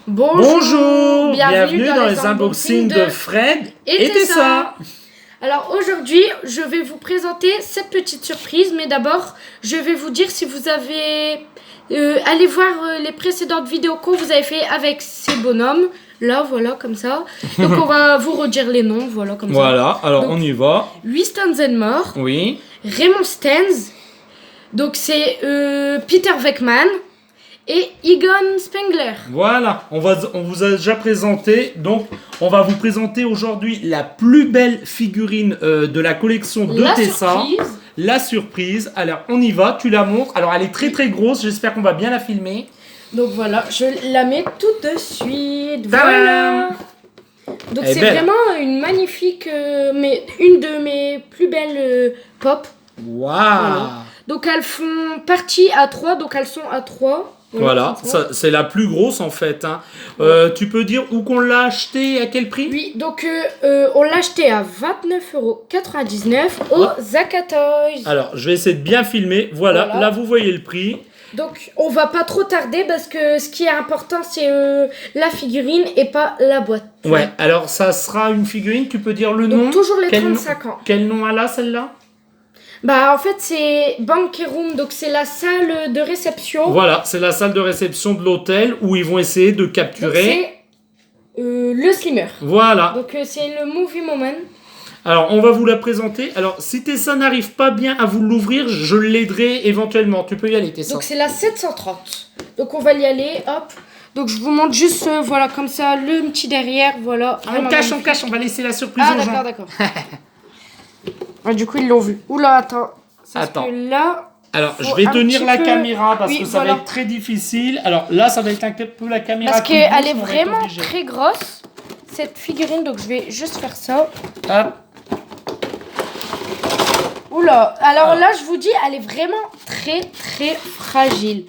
Bonjour, bienvenue dans les unboxings de Fred et Tessa. Alors aujourd'hui, je vais vous présenter cette petite surprise, mais d'abord, je vais vous dire si vous avez... allez voir les précédentes vidéos que vous avez fait avec ces bonhommes. Là, voilà, comme ça. Donc on va vous redire les noms, voilà, comme ça. Voilà, alors donc, on y va. Winston Zedmore. Oui. Raymond Stenz. Donc c'est Peter Venkman. Et Egon Spengler. Voilà, on vous a déjà présenté, donc on va vous présenter aujourd'hui la plus belle figurine de la collection de Tessa. Surprise. La surprise. Alors on y va, tu la montres. Alors elle est très très grosse, j'espère qu'on va bien la filmer. Donc voilà, je la mets tout de suite. Tadam. Voilà. Donc c'est vraiment une magnifique, mais une de mes plus belles pop. Waouh. Voilà. Donc elles font partie à 3, donc elles sont à 3. Voilà, c'est la plus grosse en fait. Hein. Tu peux dire où qu'on l'a acheté, à quel prix? Oui, donc on l'a acheté à 29,99 € au Zakatoys. Alors, je vais essayer de bien filmer. Voilà, là vous voyez le prix. Donc on va pas trop tarder parce que ce qui est important c'est la figurine et pas la boîte. Ouais, alors ça sera une figurine, tu peux dire le nom? Donc toujours les 35 ans. Quel nom elle a celle-là? Bah en fait c'est Banquet Room, donc c'est la salle de réception. Voilà, c'est la salle de réception de l'hôtel où ils vont essayer de capturer... le Slimmer. Voilà. Donc c'est le Movie Moment. Alors on va vous la présenter. Alors si Tessa n'arrive pas bien à vous l'ouvrir, je l'aiderai éventuellement. Tu peux y aller Tessa. Donc c'est la 730. Donc on va y aller, hop. Donc je vous montre juste, voilà, comme ça, le petit derrière, voilà. On cache, on va laisser la surprise aux gens. D'accord. Du coup, ils l'ont vu. Oula, attends. Attends. Que là, alors, je vais tenir la caméra parce que ça va être très difficile. Alors là, ça va être un peu la caméra. Parce qu'elle est vraiment très grosse, cette figurine. Donc je vais juste faire ça. Hop. Oula. Alors là, je vous dis, elle est vraiment très, très fragile.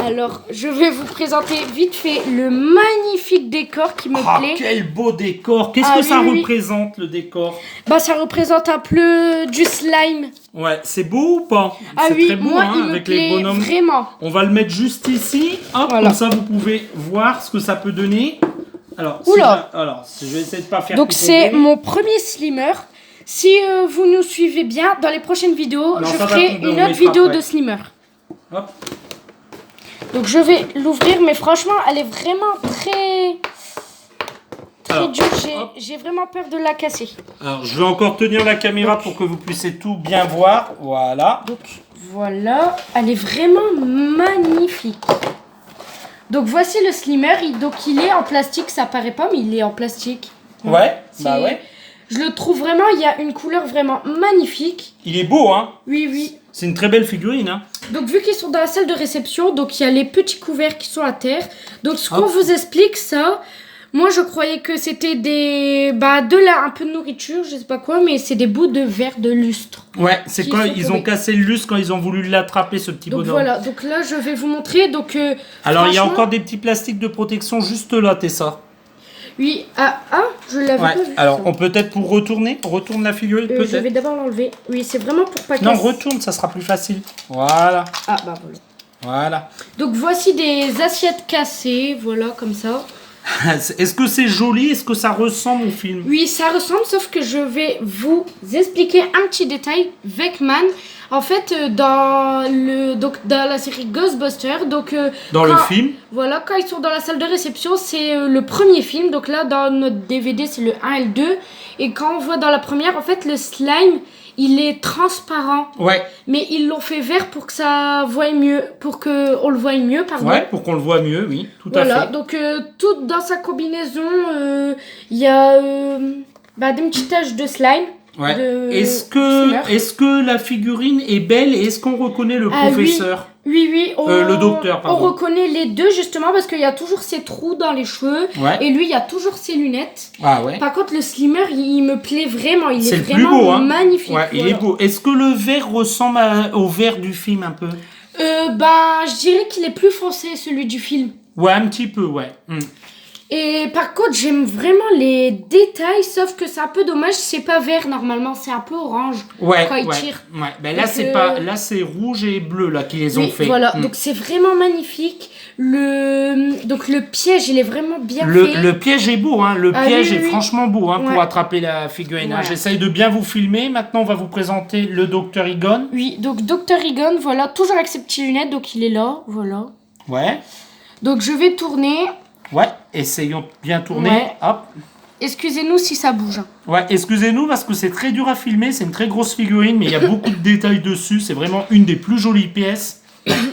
Alors, je vais vous présenter vite fait le magnifique décor qui me plaît. Quel beau décor! Qu'est-ce que ça représente, le décor? Bah, ça représente un peu du slime. Ouais, c'est beau ou pas? C'est très beau, moi, hein, il avec me plaît les bonhommes. Vraiment. On va le mettre juste ici. Hop, voilà. Comme ça, vous pouvez voir ce que ça peut donner. Alors, je vais essayer de pas faire. Donc, c'est mon premier slimmer. Si vous nous suivez bien, dans les prochaines vidéos, je ferai une autre vidéo de slimmer. Hop. Donc je vais l'ouvrir, mais franchement, elle est vraiment très dure. J'ai vraiment peur de la casser. Alors, je vais encore tenir la caméra pour que vous puissiez tout bien voir. Voilà. Donc voilà, elle est vraiment magnifique. Donc voici le slimmer. Donc il est en plastique, ça paraît pas, mais il est en plastique. Ouais, bah ouais. Je le trouve vraiment, il y a une couleur vraiment magnifique. Il est beau, hein? Oui. C'est une très belle figurine, hein? Donc vu qu'ils sont dans la salle de réception, donc il y a les petits couverts qui sont à terre. Donc ce qu'on vous explique ça, moi je croyais que c'était un peu de nourriture, je sais pas quoi, mais c'est des bouts de verre de lustre. Ouais, c'est quand ils ont cassé le lustre quand ils ont voulu l'attraper, ce petit bonhomme. Donc voilà, donc là je vais vous montrer. Donc alors il y a encore des petits plastiques de protection juste là, Tessa. Oui, je l'avais pas vu. Alors, on peut peut-être retourne la figurine peut-être. Je vais d'abord l'enlever. Oui, c'est vraiment pour pas casser. Non, retourne, ça sera plus facile. Voilà. Voilà. Voilà. Donc, voici des assiettes cassées, voilà, comme ça. Est-ce que c'est joli? Est-ce que ça ressemble au film? Oui, ça ressemble, sauf que je vais vous expliquer un petit détail. Venkman, en fait, dans la série Ghostbusters, le film. Voilà, quand ils sont dans la salle de réception, c'est le premier film. Donc là, dans notre DVD, c'est le 1 et le 2. Et quand on voit dans la première, en fait, le slime, il est transparent. Ouais. Mais ils l'ont fait vert pour que ça voie mieux, pour qu'on le voie mieux, pardon. Ouais, pour qu'on le voit mieux, oui, tout à fait. Voilà, donc tout dans sa combinaison, il y a des petites taches de slime. Ouais. Est-ce que la figurine est belle et est-ce qu'on reconnaît le professeur? Oui. Le docteur, pardon. On reconnaît les deux justement parce qu'il y a toujours ces trous dans les cheveux. Ouais. Et lui, il y a toujours ses lunettes. Ah ouais. Par contre, le slimmer, il me plaît vraiment. Il est vraiment le plus beau, hein. Magnifique. Ouais, il est beau. Est-ce que le vert ressemble au vert du film un peu? Je dirais qu'il est plus foncé, celui du film. Ouais, un petit peu, ouais. Et par contre, j'aime vraiment les détails, sauf que c'est un peu dommage, c'est pas vert normalement, c'est un peu orange quand ils tirent. Ouais, ben là c'est rouge et bleu là qu'ils les ont fait. Voilà, donc c'est vraiment magnifique. Donc le piège, il est vraiment bien fait. Le piège est beau, hein. Le piège est oui. franchement beau, hein, Ouais. pour attraper la figurine. Hein. Voilà. J'essaye de bien vous filmer. Maintenant, on va vous présenter le Dr Egon. Oui, donc Dr. Egon, voilà, toujours avec ses petites lunettes, donc il est là, voilà. Ouais. Donc je vais tourner. Ouais, essayons de bien tourner. Ouais. Hop. Excusez-nous si ça bouge. Ouais, excusez-nous parce que c'est très dur à filmer. C'est une très grosse figurine, mais il y a beaucoup de détails dessus. C'est vraiment une des plus jolies pièces.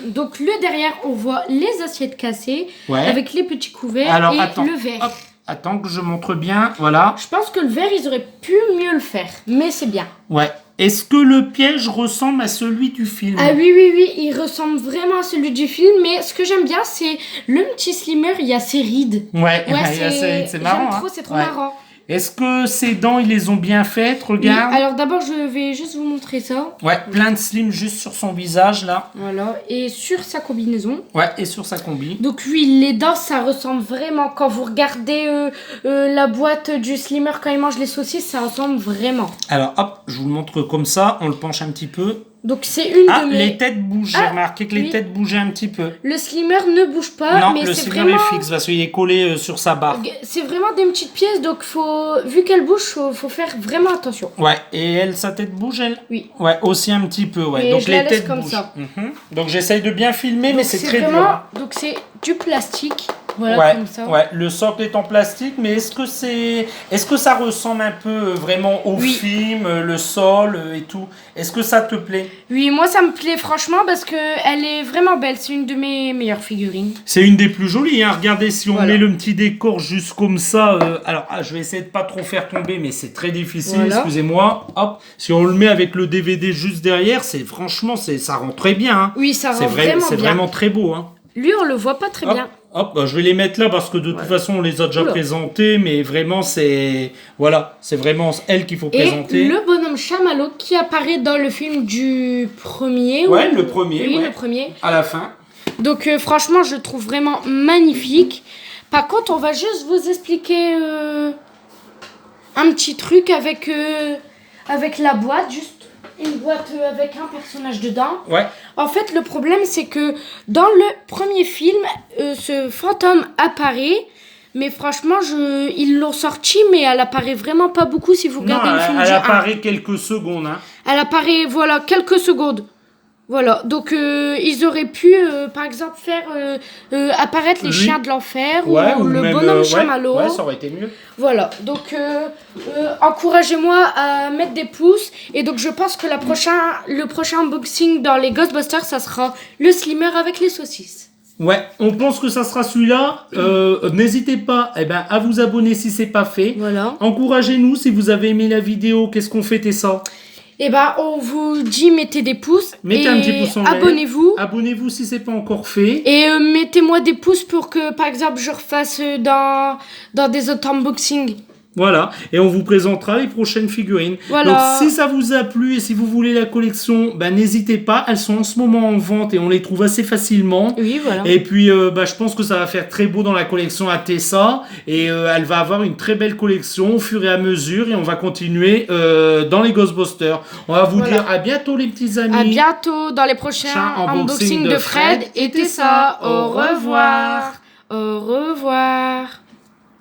Donc le derrière, on voit les assiettes cassées, Ouais. avec les petits couverts Alors, et attends. le verre. Hop. Attends que je montre bien. Voilà. Je pense que le verre, ils auraient pu mieux le faire, mais c'est bien. Ouais. Est-ce que le piège ressemble à celui du film? Ah oui, il ressemble vraiment à celui du film, mais ce que j'aime bien, c'est le petit Slimmer, il y a ses rides. Ouais, Ouais, c'est marrant. J'aime trop, hein. c'est trop Ouais. marrant. Est-ce que ses dents, ils les ont bien faites? Oui, Regarde. alors d'abord, je vais juste vous montrer ça. Ouais, plein de slim juste sur son visage, là. Voilà, et sur sa combinaison. Ouais, et sur sa combi. Donc oui, les dents, ça ressemble vraiment. Quand vous regardez la boîte du Slimmer quand il mange les saucisses, ça ressemble vraiment. Alors, hop, je vous le montre comme ça. On le penche un petit peu. Donc c'est une Ah, de mes... les têtes bougent. J'ai Ah, remarqué que les oui. têtes bougeaient un petit peu. Le Slimmer ne bouge pas, non, mais le c'est slimmer vraiment... est fixe parce qu'il est collé sur sa barre. C'est vraiment des petites pièces, donc vu qu'elles bougent, faut faire vraiment attention. Ouais, et elle, sa tête bouge, elle? Oui. Ouais, aussi un petit peu, ouais. Mais Donc je la les laisse têtes comme bougent. ça. Mhm. Donc j'essaye de bien filmer, mais Donc, c'est très vraiment... dur. Hein. Donc c'est du plastique, voilà, Ouais, comme ça. ouais, le socle est en plastique, mais est-ce que ça ressemble un peu vraiment au Oui. film, le sol et tout? Est-ce que ça te plaît? Oui, moi ça me plaît franchement parce que elle est vraiment belle. C'est une de mes meilleures figurines. C'est une des plus jolies, hein. Regardez, si on Voilà. met le petit décor juste comme ça. Alors, je vais essayer de pas trop faire tomber, mais c'est très difficile, Voilà. excusez-moi. Hop, si on le met avec le DVD juste derrière, franchement, ça rend très bien. Hein. Oui, ça rend C'est vraiment bien. vraiment très beau. Hein. Lui, on le voit pas très Hop, bien. hop, bah, je vais les mettre là parce que de toute façon, on les a déjà Oula. présentés, mais vraiment, c'est vraiment elle qu'il faut Et présenter. le bonhomme chamallow qui apparaît dans le film du premier. Ouais, ou- le premier, Oui, ouais. le premier. À la fin. Donc franchement, je le trouve vraiment magnifique. Par contre, on va juste vous expliquer un petit truc avec la boîte, juste une boîte avec un personnage dedans. Ouais. En fait, le problème, c'est que dans le premier film, ce fantôme apparaît. Mais franchement, ils l'ont sorti, mais elle apparaît vraiment pas beaucoup si vous regardez le film elle du 1. apparaît quelques secondes. Hein. Elle apparaît, voilà, quelques secondes. Voilà, donc ils auraient pu, par exemple, faire apparaître les Lui. chiens de l'enfer Ouais, ou le même, bonhomme ouais, chamallow. ouais, ça aurait été mieux. Voilà, donc encouragez-moi à mettre des pouces. Et donc je pense que le prochain unboxing dans les Ghostbusters, ça sera le Slimmer avec les saucisses. Ouais, on pense que ça sera celui-là. N'hésitez pas à vous abonner si c'est pas fait. Voilà. Encouragez-nous si vous avez aimé la vidéo. Qu'est-ce qu'on fait, Tessa? Et on vous dit mettez des pouces. Mettez et un petit pouce en l'air. abonnez-vous. Abonnez-vous si c'est pas encore fait. Et mettez-moi des pouces pour que, par exemple, je refasse dans des autres unboxings. Voilà, et on vous présentera les prochaines figurines. Voilà. Donc si ça vous a plu et si vous voulez la collection, n'hésitez pas. Elles sont en ce moment en vente et on les trouve assez facilement. Oui, voilà. Et puis je pense que ça va faire très beau dans la collection à Tessa. Et elle va avoir une très belle collection au fur et à mesure. Et on va continuer dans les Ghostbusters. On va vous dire à bientôt les petits amis. À bientôt dans les prochains unboxings de Fred et Tessa. Au revoir. Au revoir.